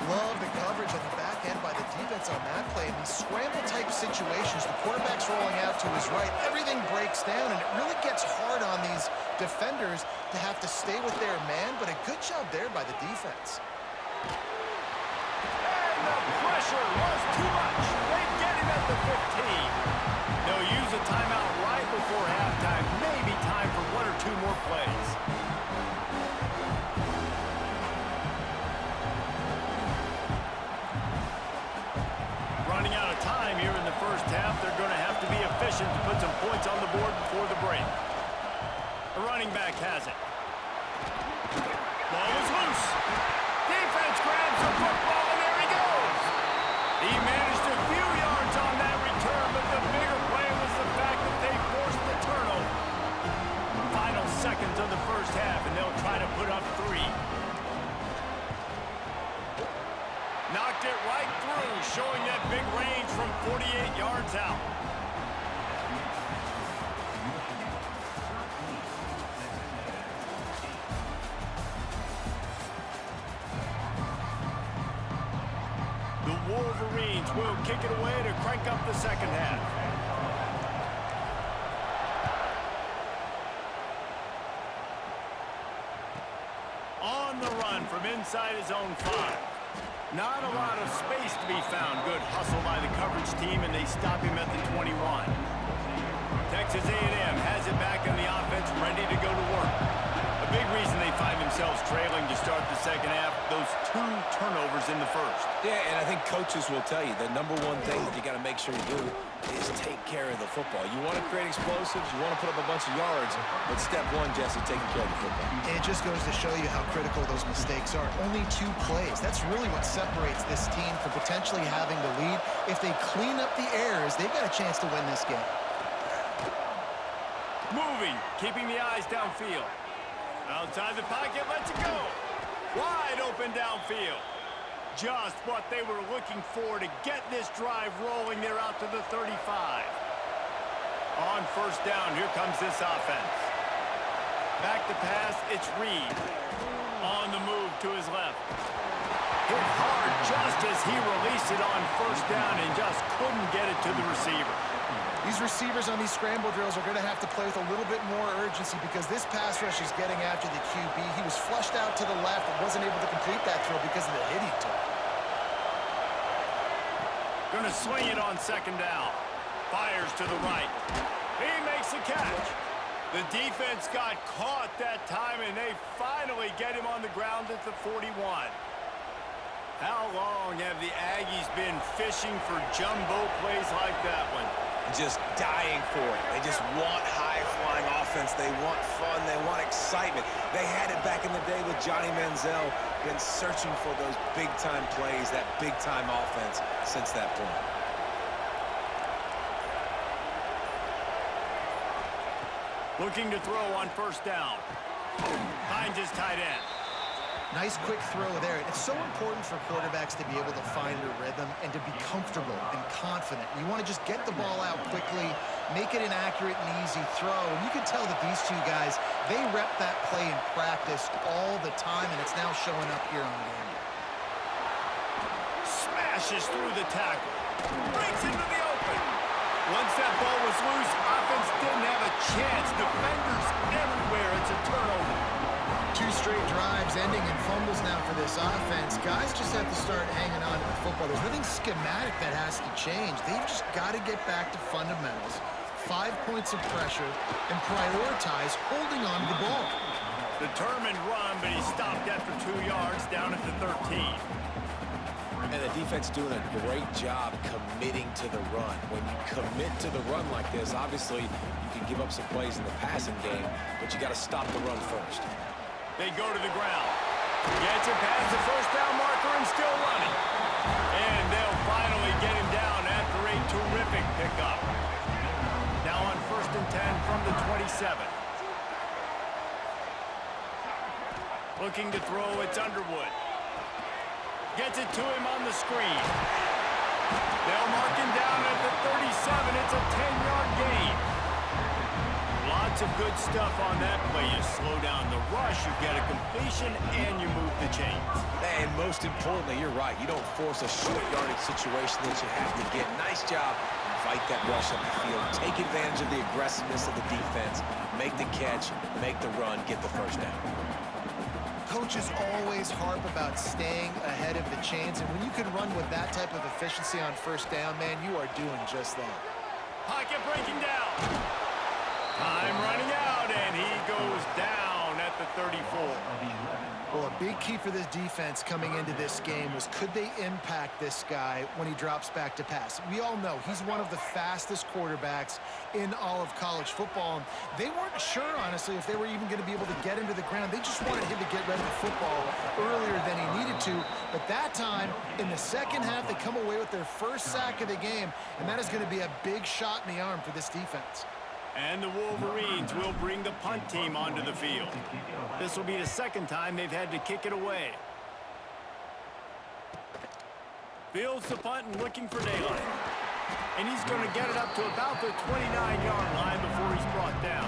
Love the coverage on the back end by the defense on that play. In these scramble-type situations, the quarterback's rolling out to his right. Everything breaks down, and it really gets hard on these defenders to have to stay with their man, but a good job there by the defense. And the pressure was too much. They get him at the 15. They'll use a timeout right before halftime. Maybe time for one or two more plays. Running out of time here in the first half. They're going to have to be efficient to put some points on the board before the break. The running back has it. Ball is loose. Defense grabs the football, and there he goes. He managed a few yards on that return, but the bigger play was the fact that they forced the turnover. Final seconds of the first half, and they'll try to put up 3. Knocked it right through, showing that big range from 48 yards out. The Wolverines will kick it away to crank up the second half. On the run from inside his own 5. Not a lot of space to be found. Good hustle by the coverage team, and they stop him at the 21. Texas A&M has it back on the offense, ready to go to work. A big reason they find themselves trailing to start the second half, those 2 turnovers in the first. Yeah, and I think coaches will tell you the number one thing that you got to make sure you do is take care of the football. You want to create explosives, you want to put up a bunch of yards, but step 1, Jesse, taking care of the football. And it just goes to show you how critical those mistakes are. Only 2 plays. That's really what separates this team from potentially having the lead. If they clean up the errors, they've got a chance to win this game. Moving, keeping the eyes downfield. Outside the pocket, lets it go. Wide open downfield. Just what they were looking for to get this drive rolling. They're out to the 35. On first down, here comes this offense. Back to pass, it's Reed. On the move to his left. Hit hard just as he released it on first down and just couldn't get it to the receiver. These receivers on these scramble drills are going to have to play with a little bit more urgency because this pass rush is getting after the QB. He was flushed out to the left and wasn't able to complete that throw because of the hit he took. Going to swing it on second down. Fires to the right. He makes the catch. The defense got caught that time, and they finally get him on the ground at the 41. How long have the Aggies been fishing for jumbo plays like that one? Just dying for it. They just want high-flying offense. They want fun. They want excitement. They had it back in the day with Johnny Manziel. Been searching for those big-time plays, that big-time offense since that point. Looking to throw on first down. Finds his tight end. Nice quick throw there. It's so important for quarterbacks to be able to find their rhythm and to be comfortable and confident. You want to just get the ball out quickly, make it an accurate and easy throw. And you can tell that these 2 guys, they rep that play in practice all the time, and it's now showing up here on game day. Smashes through the tackle. Breaks into the open. Once that ball was loose, offense didn't have a chance. Defenders everywhere. It's a turnover. 2 straight drives ending in fumbles now for this offense. Guys just have to start hanging on to the football. There's nothing schematic that has to change. They've just got to get back to fundamentals, 5 points of pressure, and prioritize holding on to the ball. Determined run, but he stopped after 2 yards down at the 13. And the defense doing a great job committing to the run. When you commit to the run like this, obviously you can give up some plays in the passing game, but you got to stop the run first. They go to the ground. Gets it past the first down marker and still running. And they'll finally get him down after a terrific pickup. Now on 1st and 10 from the 27. Looking to throw, it's Underwood. Gets it to him on the screen. They'll mark him down at the 37. It's a 10-yard gain. Lots of good stuff on that play. You slow down the rush, you get a completion, and you move the chains. And most importantly, you're right. You don't force a short yardage situation that you have to get. Nice job. Fight that rush up the field. Take advantage of the aggressiveness of the defense. Make the catch, make the run, get the first down. Coaches always harp about staying ahead of the chains, and when you can run with that type of efficiency on 1st down, man, you are doing just that. Pocket breaking down. Time running out, and he goes down at the 34. Well, a big key for this defense coming into this game was could they impact this guy when he drops back to pass. We all know he's one of the fastest quarterbacks in all of college football. And they weren't sure, honestly, if they were even going to be able to get him to the ground. They just wanted him to get rid of the football earlier than he needed to. But that time, in the second half, they come away with their first sack of the game, and that is going to be a big shot in the arm for this defense. And the Wolverines will bring the punt team onto the field. This will be the second time they've had to kick it away. Fields the punt and looking for daylight. And he's going to get it up to about the 29-yard line before he's brought down.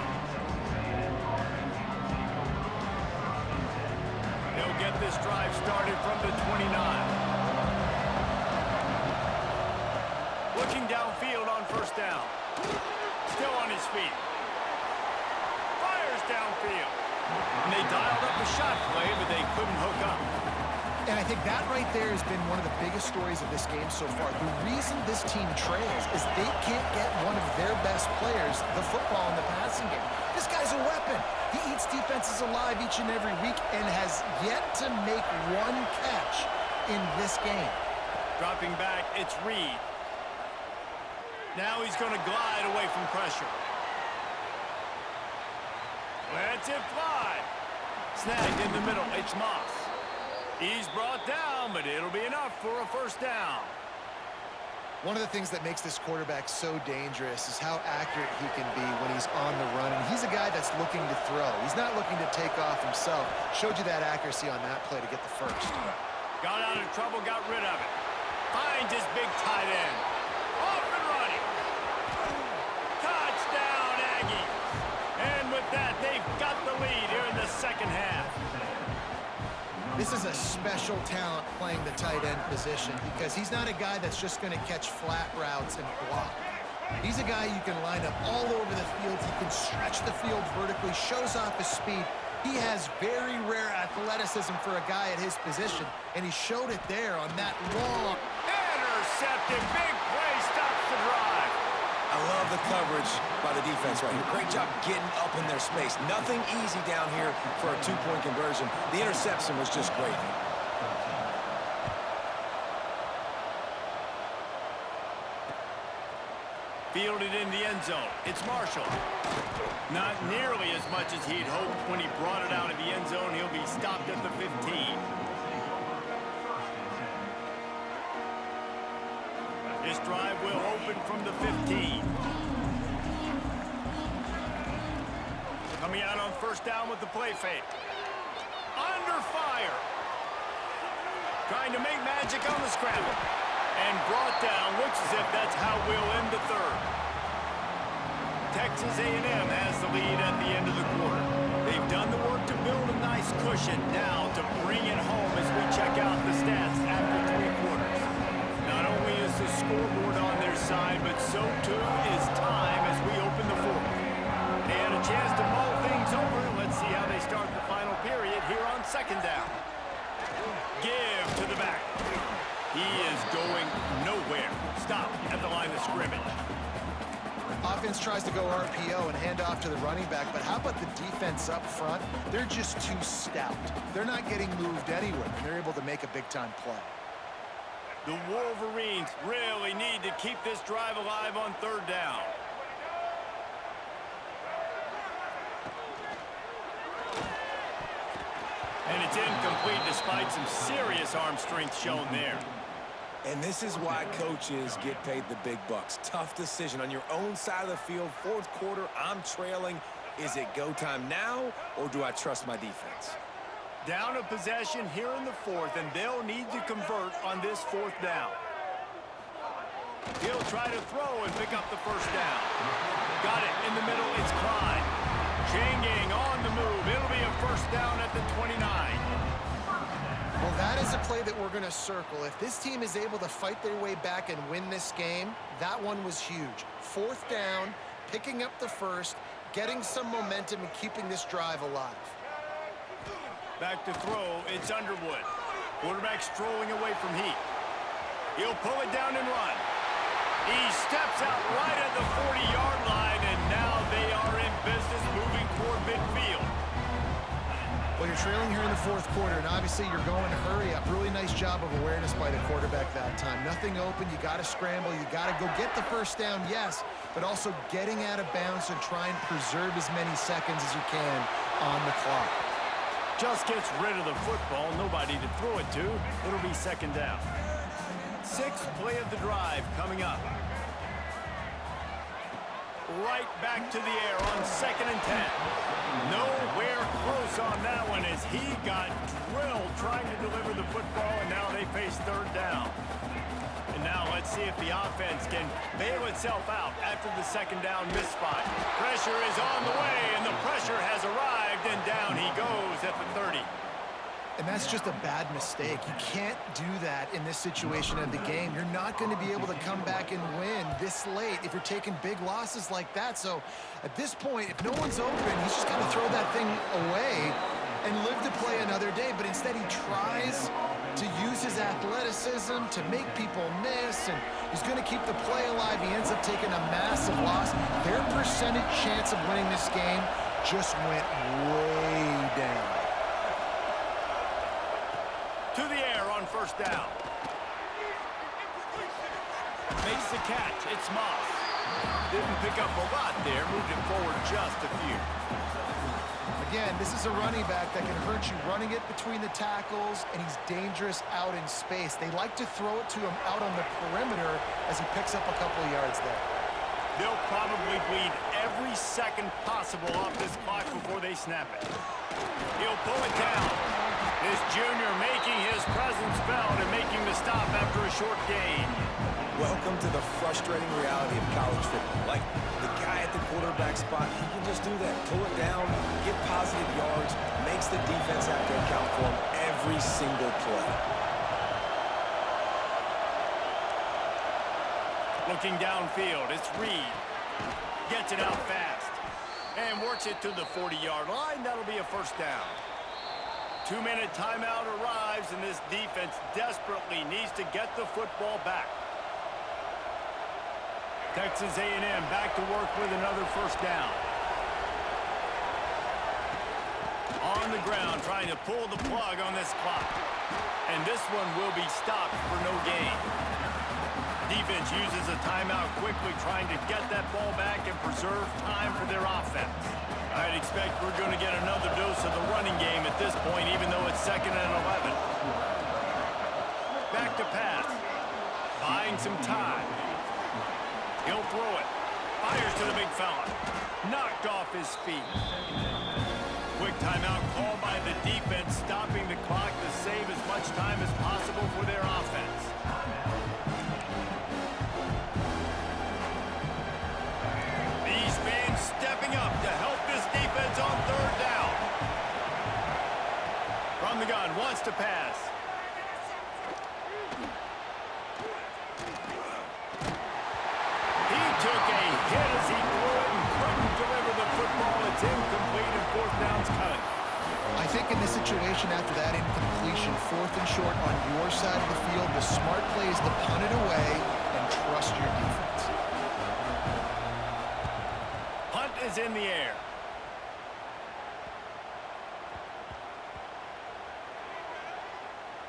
They'll get this drive started from the 29. Looking downfield on 1st down. Still on his feet. Fires downfield. And they dialed up the shot play, but they couldn't hook up. And I think that right there has been one of the biggest stories of this game so far. The reason this team trails is they can't get one of their best players the football in the passing game. This guy's a weapon. He eats defenses alive each and every week and has yet to make one catch in this game. Dropping back, it's Reed. Now he's going to glide away from pressure. Lets it fly. Snagged in the middle, it's Moss. He's brought down, but it'll be enough for a 1st down. One of the things that makes this quarterback so dangerous is how accurate he can be when he's on the run. And he's a guy that's looking to throw. He's not looking to take off himself. Showed you that accuracy on that play to get the first. Got out of trouble, got rid of it. Finds his big tight end. Off and running. Touchdown, Aggies. And with that, they've got the lead here in the second half. This is a special talent playing the tight end position because he's not a guy that's just going to catch flat routes and block. He's a guy you can line up all over the field. He can stretch the field vertically, shows off his speed. He has very rare athleticism for a guy at his position, and he showed it there on that long. Intercepted, big play, stops the drive. I love the coverage by the defense right here. Great job getting up in their space. Nothing easy down here for a 2-point conversion. The interception was just great. Fielded in the end zone. It's Marshall. Not nearly as much as he'd hoped when he brought it out of the end zone. He'll be stopped at the 15. This drive will open from the 15. Coming out on 1st down with the play fake. Under fire. Trying to make magic on the scramble. And brought down. Looks as if that's how we'll end the 3rd. Texas A&M has the lead at the end of the quarter. They've done the work to build a nice cushion now to bring it home as we check out the stats after 3 quarters. Not only is the scoreboard on their side, but so too is time as we open the 4th. They had a chance to mull things over. Let's see how they start the final period here on 2nd down. Give to the back. He is going nowhere. Stop at the line of scrimmage. Offense tries to go RPO and hand off to the running back, but how about the defense up front? They're just too stout. They're not getting moved anywhere, and they're able to make a big-time play. The Wolverines really need to keep this drive alive on third down. And it's incomplete despite some serious arm strength shown there. And this is why coaches get paid the big bucks. Tough decision on your own side of the field. Fourth quarter, I'm trailing. Is it go time now, or do I trust my defense? Down a possession here in the fourth, and they'll need to convert on this fourth down. He'll try to throw and pick up the first down. Got it in the middle. It's Clyde. Chain gang on the move. It'll be a first down at the 29. Well, that is a play that we're going to circle. If this team is able to fight their way back and win this game, that one was huge. Fourth down, picking up the first, getting some momentum and keeping this drive alive. Back to throw, it's Underwood. Quarterback strolling away from Heat. He'll pull it down and run. He steps out right at the 40-yard line, and now they are in business moving toward midfield. Well, you're trailing here in the fourth quarter, and obviously you're going to hurry up. Really nice job of awareness by the quarterback that time. Nothing open. You got to scramble. You got to go get the first down, yes, but also getting out of bounds and try and preserve as many seconds as you can on the clock. Just gets rid of the football. Nobody to throw it to. It'll be second down. Sixth play of the drive coming up. Right back to the air on 2nd and 10. Nowhere close on that one as he got drilled trying to deliver the football, and now they face third down. And now let's see if the offense can bail itself out after the second down misspot. Pressure is on the way, and the pressure has arrived, and down he goes at the 30. And that's just a bad mistake. You can't do that in this situation of the game. You're not going to be able to come back and win this late if you're taking big losses like that. So at this point, if no one's open, he's just got to throw that thing away and live to play another day. But instead he tries to use his athleticism to make people miss, and he's going to keep the play alive. He ends up taking a massive loss. Their percentage chance of winning this game just went way down. To the air on first down. Makes the catch. It's Moss. Didn't pick up a lot there. Moved it forward just a few. Again, this is a running back that can hurt you running it between the tackles, and he's dangerous out in space. They like to throw it to him out on the perimeter as he picks up a couple of yards there. They'll probably bleed every second possible off this clock before they snap it. He'll pull it down. This junior making his presence felt and making the stop after a short gain. Welcome to the frustrating reality of college football. Like, the guy at the quarterback spot, he can just do that. Pull it down, get positive yards, makes the defense have to account for him every single play. Looking downfield, it's Reed. Gets it out fast. And works it to the 40-yard line. That'll be a first down. 2-minute timeout arrives, and this defense desperately needs to get the football back. Texas A&M back to work with another first down. On the ground, trying to pull the plug on this clock. And this one will be stopped for no gain. Defense uses a timeout quickly, trying to get that ball back and preserve time for their offense. I'd expect we're going to get another dose of the running game at this point, even though it's 2nd and 11. Back to pass. Buying some time. He'll throw it. Fires to the big fella. Knocked off his feet. Quick timeout called by the defense, stopping the clock to save as much time as possible for their offense. These fans stepping up to help this defense on third down. From the gun, wants to pass. He took a hit as he threw it and couldn't deliver the football. It's incomplete and fourth down's coming. I think in this situation, after that incompletion, 4th and short on your side of the field, the smart play is to punt it away and trust your defense. Punt is in the air.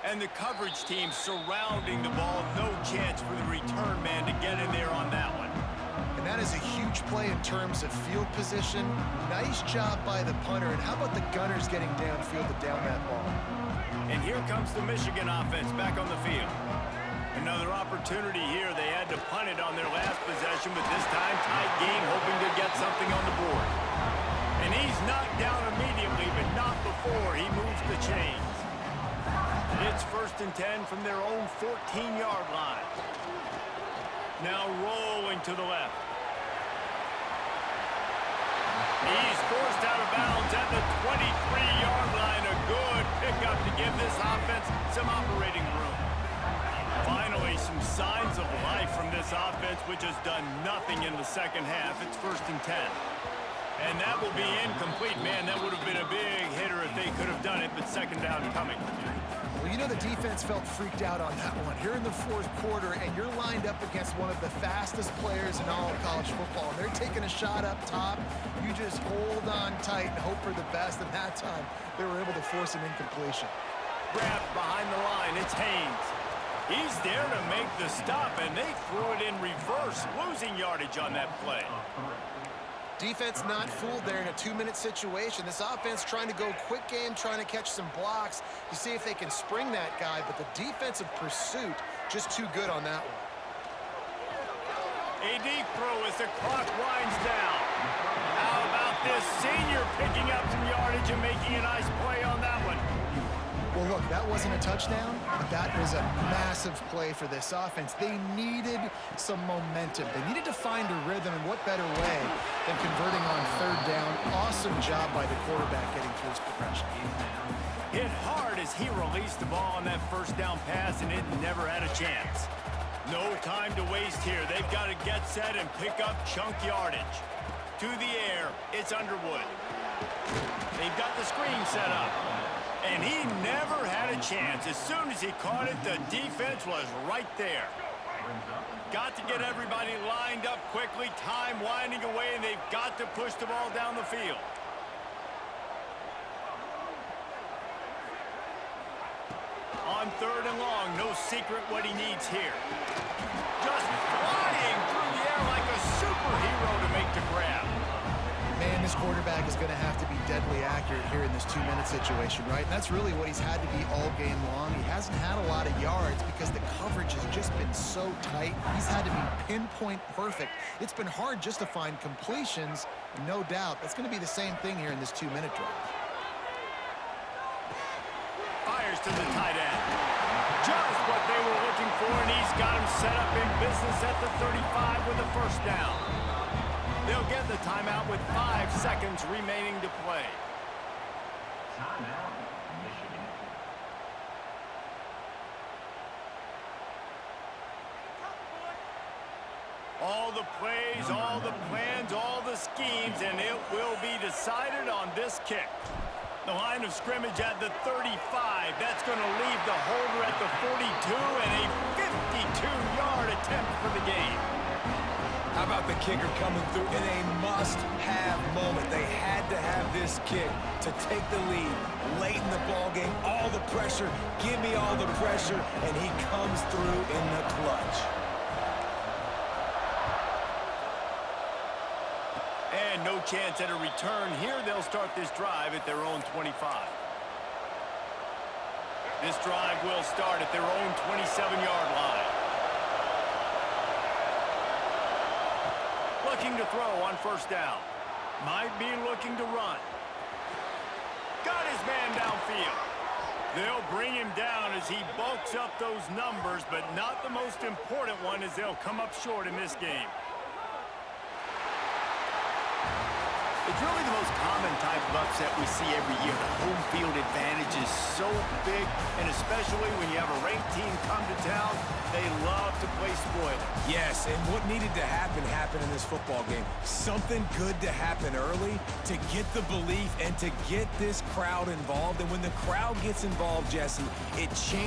And the coverage team surrounding the ball. No chance for the return man to get in there on that one. And that is a huge play in terms of field position. Nice job by the punter. And how about the gunners getting downfield to down that ball? And here comes the Michigan offense back on the field. Another opportunity here. They had to punt it on their last possession, but this time tight game, hoping to get something on the board. And he's knocked down immediately, but not before he moves the chains. It's 1st and 10 from their own 14-yard line. Now rolling to the left. He's forced out of bounds at the 23-yard line. A good pickup to give this offense some operating room. Finally, some signs of life from this offense, which has done nothing in the second half. It's 1st and 10. And that will be incomplete. Man, that would have been a big hitter if they could have done it, but second down coming. Well, you know, the defense felt freaked out on that one. Here in the fourth quarter, and you're lined up against one of the fastest players in all of college football. And they're taking a shot up top. You just hold on tight and hope for the best. And that time, they were able to force an incompletion. Grabbed behind the line. It's Haynes. He's there to make the stop, and they threw it in reverse, losing yardage on that play. Defense not fooled there in a 2-minute situation. This offense trying to go quick game, trying to catch some blocks to see if they can spring that guy, but the defensive pursuit just too good on that one. A deep throw as the clock winds down. How about this senior picking up some yardage and making a nice play on that one? Well, look, that wasn't a touchdown, but that was a massive play for this offense. They needed some momentum. They needed to find a rhythm, and what better way than converting on 3rd down. Awesome job by the quarterback getting through his progression. Hit hard as he released the ball on that 1st down pass, and it never had a chance. No time to waste here. They've got to get set and pick up chunk yardage. To the air, it's Underwood. They've got the screen set up. And he never had a chance. As soon as he caught it, the defense was right there. Got to get everybody lined up quickly. Time winding away, and they've got to push the ball down the field. On 3rd and long, no secret what he needs here. Just flying through the air like a superhero to make the grab. Man, this quarterback is going to have to be deadly accurate here in this 2-minute situation, right? And that's really what he's had to be all game long. He hasn't had a lot of yards because the coverage has just been so tight. He's had to be pinpoint perfect. It's been hard just to find completions, no doubt. That's going to be the same thing here in this 2-minute drive. Fires to the tight end. Just what they were looking for, and he's got him set up in business at the 35 with a 1st down. They'll get the timeout with 5 seconds remaining to play. Timeout, Michigan. All the plays, all the plans, all the schemes, and it will be decided on this kick. The line of scrimmage at the 35. That's going to leave the holder at the 42, and a 52-yard attempt for the game. How about the kicker coming through in a must-have moment? They had to have this kick to take the lead late in the ball game. All the pressure, give me all the pressure, and he comes through in the clutch. And no chance at a return here. They'll start this drive at their own 25. This drive will start at their own 27-yard line. Looking to throw on 1st down. Might be looking to run. Got his man downfield. They'll bring him down as he bulks up those numbers, but not the most important one as they'll come up short in this game. It's really the most common type of upset we see every year. The home field advantage is so big, and especially when you have a ranked team come to town, they love to play spoiler. Yes, and what needed to happen happened in this football game. Something good to happen early to get the belief and to get this crowd involved. And when the crowd gets involved, Jesse, it changes.